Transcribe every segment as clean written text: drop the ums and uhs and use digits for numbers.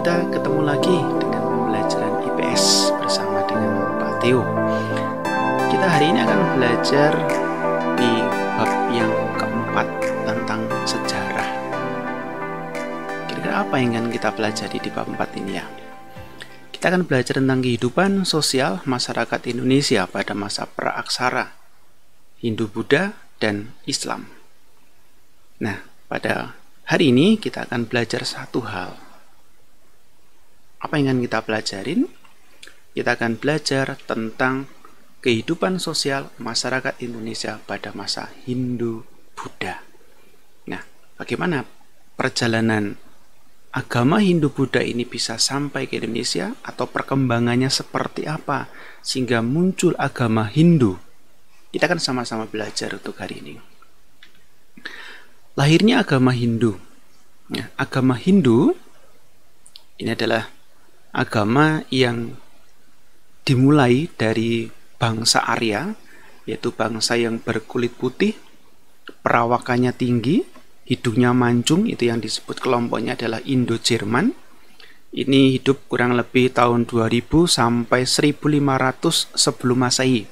kita ketemu lagi dengan pembelajaran IPS bersama dengan Pak Theo. Kita hari ini akan belajar di bab yang keempat tentang sejarah. Kira-kira apa yang akan kita pelajari di bab 4 ini ya? Kita akan belajar tentang kehidupan sosial masyarakat Indonesia pada masa praaksara, Hindu-Buddha, dan Islam. Nah, pada hari ini kita akan belajar satu hal. Apa yang akan kita pelajarin? Kita akan belajar tentang kehidupan sosial masyarakat Indonesia pada masa Hindu-Buddha. Nah, bagaimana perjalanan agama Hindu-Buddha ini bisa sampai ke Indonesia, atau perkembangannya seperti apa sehingga muncul agama Hindu? Kita akan sama-sama belajar untuk hari ini. Lahirnya agama Hindu. Nah, agama Hindu ini adalah agama yang dimulai dari bangsa Arya, yaitu bangsa yang berkulit putih, perawakannya tinggi, hidungnya mancung, itu yang disebut kelompoknya adalah Indo-Jerman. Ini hidup kurang lebih tahun 2000 sampai 1500 sebelum Masehi.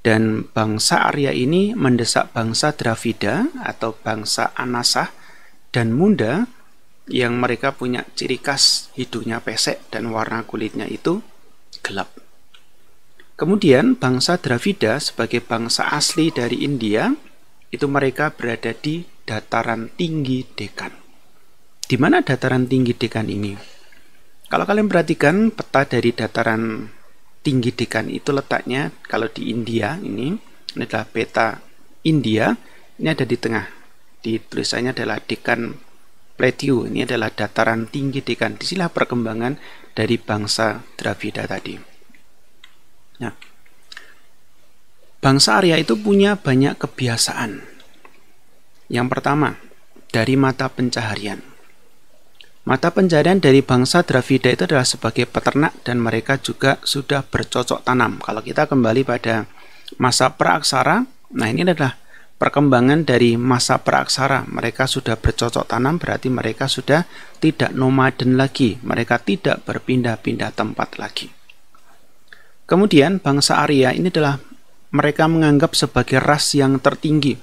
Dan bangsa Arya ini mendesak bangsa Dravida atau bangsa Anasah dan Munda, yang mereka punya ciri khas hidungnya pesek dan warna kulitnya itu gelap. Kemudian bangsa Dravida sebagai bangsa asli dari India, itu mereka berada di dataran tinggi Dekan. Di mana dataran tinggi Dekan ini? Kalau kalian perhatikan peta dari dataran tinggi Dekan itu letaknya, kalau di India ini adalah peta India, ini ada di tengah. Di tulisannya adalah Dekan Plateau, ini adalah dataran tinggi Dekan. Disinilah perkembangan dari bangsa Dravida tadi. Nah, bangsa Arya itu punya banyak kebiasaan. Yang pertama, dari mata pencaharian. Mata pencaharian dari bangsa Dravida itu adalah sebagai peternak, dan mereka juga sudah bercocok tanam. Kalau kita kembali pada masa praaksara, nah ini adalah perkembangan dari masa praaksara. Mereka sudah bercocok tanam, berarti mereka sudah tidak nomaden lagi. Mereka tidak berpindah-pindah tempat lagi. Kemudian bangsa Arya ini adalah mereka menganggap sebagai ras yang tertinggi.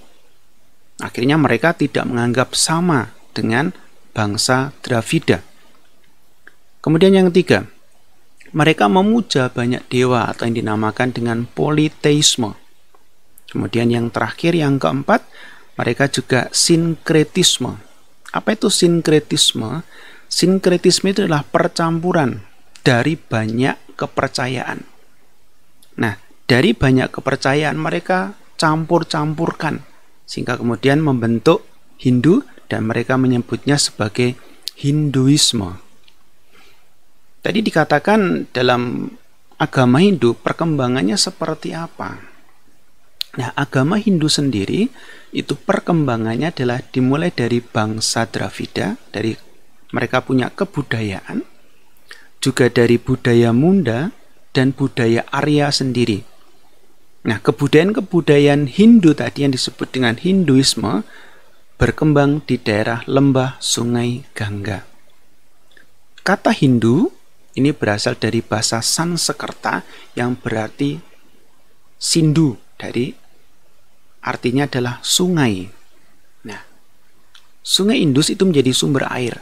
Akhirnya mereka tidak menganggap sama dengan bangsa Dravida. Kemudian yang ketiga, mereka memuja banyak dewa atau yang dinamakan dengan politeisme. Kemudian yang terakhir, yang keempat, mereka juga sinkretisme. Apa itu sinkretisme? Sinkretisme itu adalah percampuran dari banyak kepercayaan. Nah, dari banyak kepercayaan mereka campur-campurkan, sehingga kemudian membentuk Hindu, dan mereka menyebutnya sebagai Hinduisme. Tadi dikatakan dalam agama Hindu perkembangannya seperti apa? Nah, agama Hindu sendiri itu perkembangannya adalah dimulai dari bangsa Dravida, dari mereka punya kebudayaan, juga dari budaya Munda dan budaya Arya sendiri. Nah, kebudayaan-kebudayaan Hindu tadi yang disebut dengan Hinduisme berkembang di daerah lembah Sungai Gangga. Kata Hindu ini berasal dari bahasa Sanskerta yang berarti Sindhu, dari artinya adalah sungai. Nah, sungai Indus itu menjadi sumber air.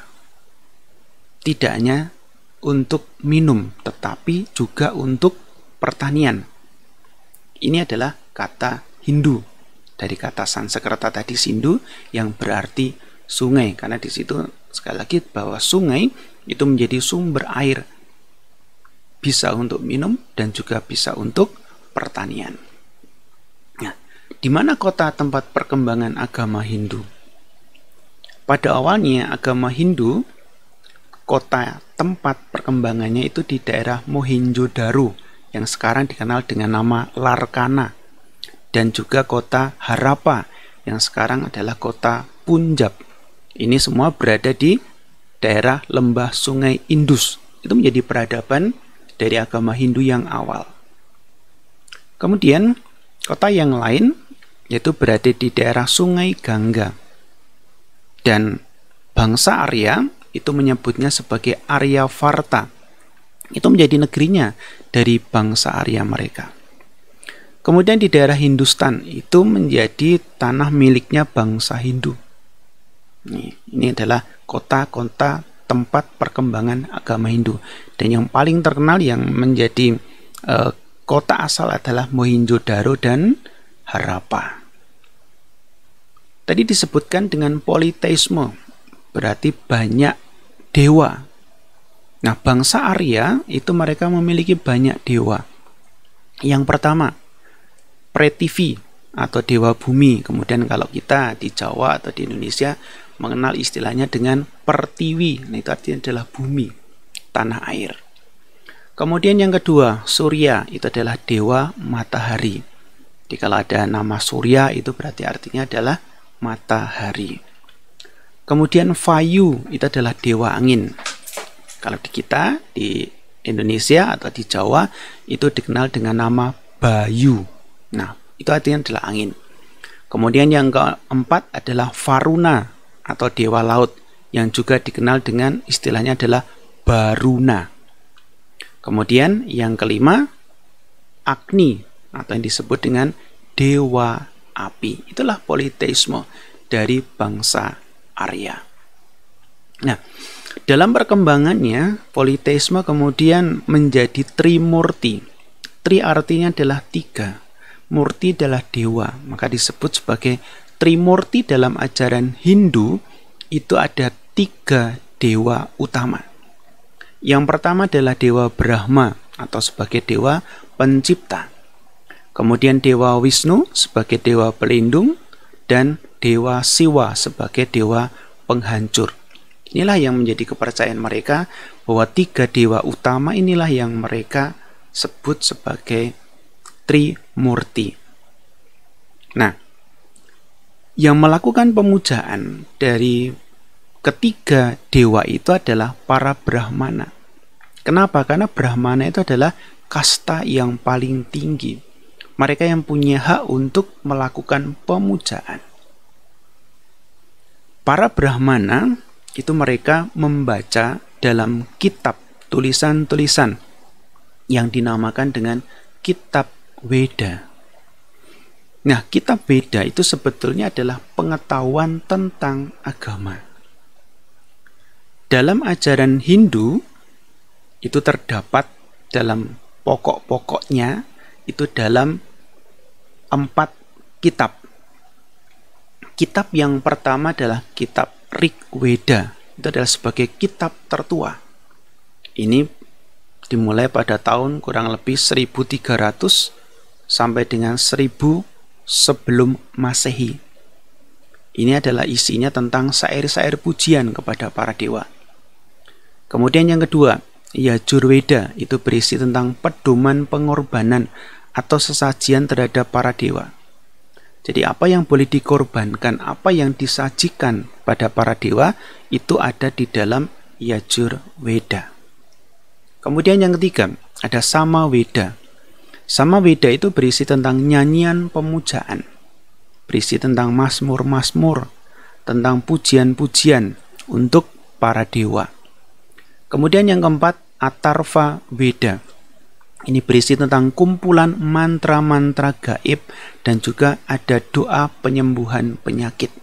Tidak hanya untuk minum, tetapi juga untuk pertanian. Ini adalah kata Hindu. Dari kata Sanskerta tadi Sindhu yang berarti sungai. Karena di situ sekali lagi bahwa sungai itu menjadi sumber air. Bisa untuk minum dan juga bisa untuk pertanian. Di mana kota tempat perkembangan agama Hindu? Pada awalnya agama Hindu, kota tempat perkembangannya itu di daerah Mohenjo-daro yang sekarang dikenal dengan nama Larkana, dan juga kota Harappa yang sekarang adalah kota Punjab. Ini semua berada di daerah lembah Sungai Indus. Itu menjadi peradaban dari agama Hindu yang awal. Kemudian kota yang lain yaitu berada di daerah Sungai Gangga. Dan bangsa Arya itu menyebutnya sebagai Aryavarta. Itu menjadi negerinya dari bangsa Arya mereka. Kemudian di daerah Hindustan itu menjadi tanah miliknya bangsa Hindu. Ini adalah kota-kota tempat perkembangan agama Hindu. Dan yang paling terkenal yang menjadi kota asal adalah Mohenjo-daro dan Harappa. Tadi disebutkan dengan politeisme, berarti banyak dewa. Nah, bangsa Arya itu mereka memiliki banyak dewa. Yang pertama, Pretivi atau dewa bumi. Kemudian kalau kita di Jawa atau di Indonesia mengenal istilahnya dengan Pertiwi. Nah, itu artinya adalah bumi, tanah air. Kemudian yang kedua, Surya, itu adalah dewa matahari. Jadi kalau ada nama Surya itu berarti artinya adalah matahari. Kemudian Vayu, itu adalah dewa angin. Kalau di kita, di Indonesia atau di Jawa, itu dikenal dengan nama Bayu. Nah, itu artinya adalah angin. Kemudian yang keempat adalah Varuna atau dewa laut, yang juga dikenal dengan istilahnya adalah Baruna. Kemudian yang kelima, Agni atau yang disebut dengan dewa api. Itulah politeisme dari bangsa Arya. Nah, dalam perkembangannya, politeisme kemudian menjadi trimurti. Tri artinya adalah tiga, murti adalah dewa, maka disebut sebagai trimurti. Dalam ajaran Hindu itu ada tiga dewa utama. Yang pertama adalah dewa Brahma atau sebagai dewa pencipta. Kemudian dewa Wisnu sebagai dewa pelindung, dan dewa Siwa sebagai dewa penghancur. Inilah yang menjadi kepercayaan mereka, bahwa tiga dewa utama inilah yang mereka sebut sebagai Trimurti. Nah, yang melakukan pemujaan dari ketiga dewa itu adalah para Brahmana. Kenapa? Karena Brahmana itu adalah kasta yang paling tinggi. Mereka yang punya hak untuk melakukan pemujaan. Para Brahmana itu mereka membaca dalam kitab tulisan-tulisan yang dinamakan dengan kitab Weda. Nah, kitab Weda itu sebetulnya adalah pengetahuan tentang agama. Dalam ajaran Hindu itu terdapat dalam pokok-pokoknya itu dalam 4 kitab. Kitab yang pertama adalah kitab Rig Weda. Itu adalah sebagai kitab tertua. Ini dimulai pada tahun kurang lebih 1300 sampai dengan 1000 sebelum Masehi. Ini adalah isinya tentang syair-syair pujian kepada para dewa. Kemudian yang kedua, Yajurweda, itu berisi tentang pedoman pengorbanan atau sesajian terhadap para dewa. Jadi apa yang boleh dikorbankan, apa yang disajikan pada para dewa, itu ada di dalam Yajurweda. Kemudian yang ketiga, ada Samaweda. Samaweda itu berisi tentang nyanyian pemujaan, berisi tentang mazmur-mazmur, tentang pujian-pujian untuk para dewa. Kemudian yang keempat, Atharva Weda. Ini berisi tentang kumpulan mantra-mantra gaib dan juga ada doa penyembuhan penyakit.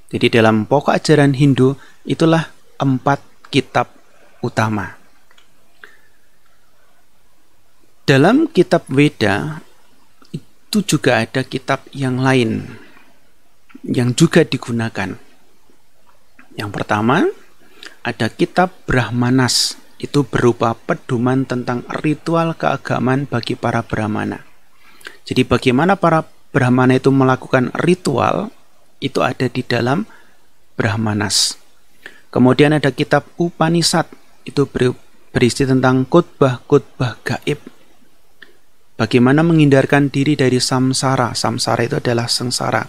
Jadi dalam pokok ajaran Hindu itulah 4 kitab utama. Dalam kitab Weda itu juga ada kitab yang lain yang juga digunakan. Yang pertama ada kitab Brahmanas. Itu berupa pedoman tentang ritual keagamaan bagi para Brahmana. Jadi bagaimana para Brahmana itu melakukan ritual, itu ada di dalam Brahmanas. Kemudian ada kitab Upanishad, itu berisi tentang khotbah-khotbah gaib. Bagaimana menghindarkan diri dari samsara. Samsara itu adalah sengsara,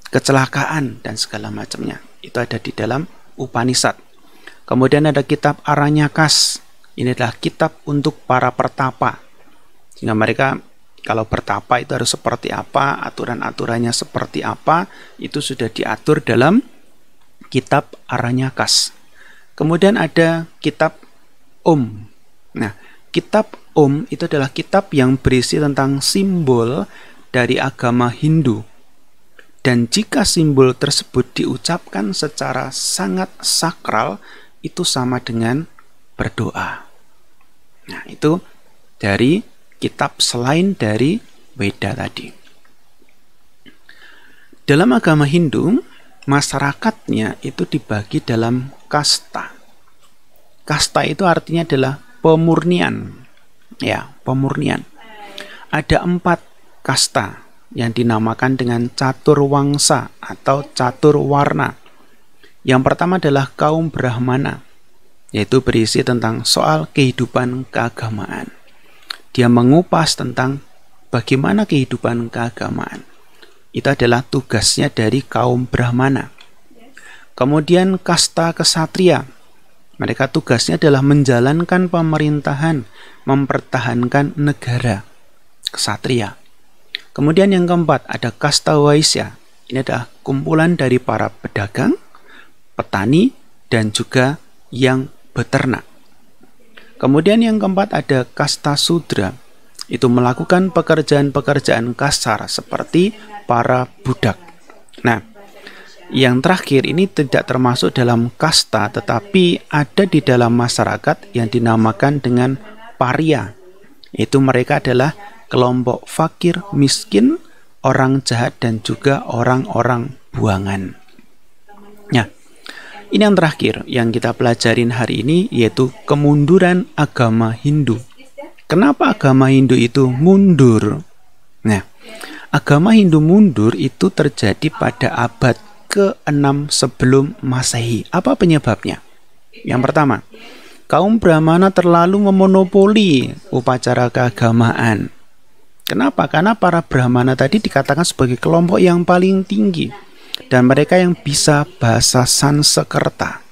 kecelakaan dan segala macamnya. Itu ada di dalam Upanishad. Kemudian ada kitab Aranyakas. Ini adalah kitab untuk para pertapa. Sehingga mereka kalau bertapa itu harus seperti apa, aturan-aturannya seperti apa, itu sudah diatur dalam kitab Aranyakas. Kemudian ada kitab Nah, kitab itu adalah kitab yang berisi tentang simbol dari agama Hindu. Dan jika simbol tersebut diucapkan secara sangat sakral, itu sama dengan berdoa. Nah, itu dari kitab selain dari Weda tadi. Dalam agama Hindu, masyarakatnya itu dibagi dalam kasta. Kasta itu artinya adalah pemurnian. Ya, pemurnian. Ada 4 kasta yang dinamakan dengan catur wangsa atau catur warna. Yang pertama adalah kaum Brahmana, yaitu berisi tentang soal kehidupan keagamaan. Dia mengupas tentang bagaimana kehidupan keagamaan. Itu adalah tugasnya dari kaum Brahmana. Kemudian kasta kesatria. Mereka tugasnya adalah menjalankan pemerintahan, mempertahankan negara. Kesatria. Kemudian yang keempat ada kasta waisya. Ini adalah kumpulan dari para pedagang, petani, dan juga yang beternak. Kemudian yang keempat ada kasta sudra. Itu melakukan pekerjaan-pekerjaan kasar seperti para budak. Nah, yang terakhir ini tidak termasuk dalam kasta, tetapi ada di dalam masyarakat yang dinamakan dengan paria. Itu mereka adalah kelompok fakir, miskin, orang jahat, dan juga orang-orang buangan. Nah, ini yang terakhir yang kita pelajarin hari ini, yaitu kemunduran agama Hindu. Kenapa agama Hindu itu mundur? Nah, agama Hindu mundur itu terjadi pada abad ke-6 sebelum Masehi. Apa penyebabnya? Yang pertama, kaum Brahmana terlalu memonopoli upacara keagamaan. Kenapa? Karena para Brahmana tadi dikatakan sebagai kelompok yang paling tinggi dan mereka yang bisa bahasa Sanskerta.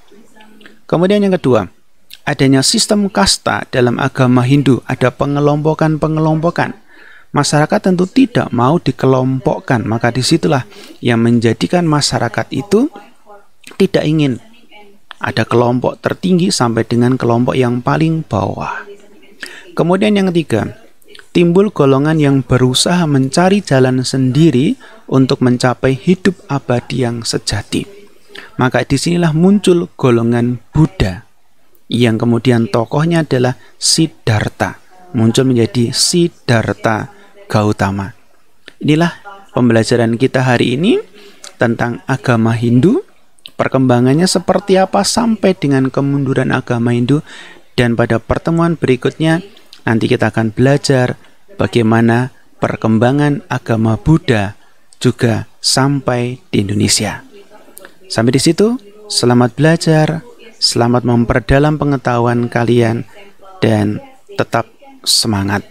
Kemudian yang kedua, adanya sistem kasta dalam agama Hindu, ada pengelompokan-pengelompokan. Masyarakat tentu tidak mau dikelompokkan, maka disitulah yang menjadikan masyarakat itu tidak ingin ada kelompok tertinggi sampai dengan kelompok yang paling bawah. Kemudian yang ketiga, timbul golongan yang berusaha mencari jalan sendiri untuk mencapai hidup abadi yang sejati. Maka disinilah muncul golongan Buddha, yang kemudian tokohnya adalah Siddhartha, muncul menjadi Siddhartha Gautama. Inilah pembelajaran kita hari ini tentang agama Hindu, perkembangannya seperti apa sampai dengan kemunduran agama Hindu, dan pada pertemuan berikutnya nanti kita akan belajar bagaimana perkembangan agama Buddha juga sampai di Indonesia. Sampai di situ, selamat belajar. Selamat memperdalam pengetahuan kalian dan tetap semangat.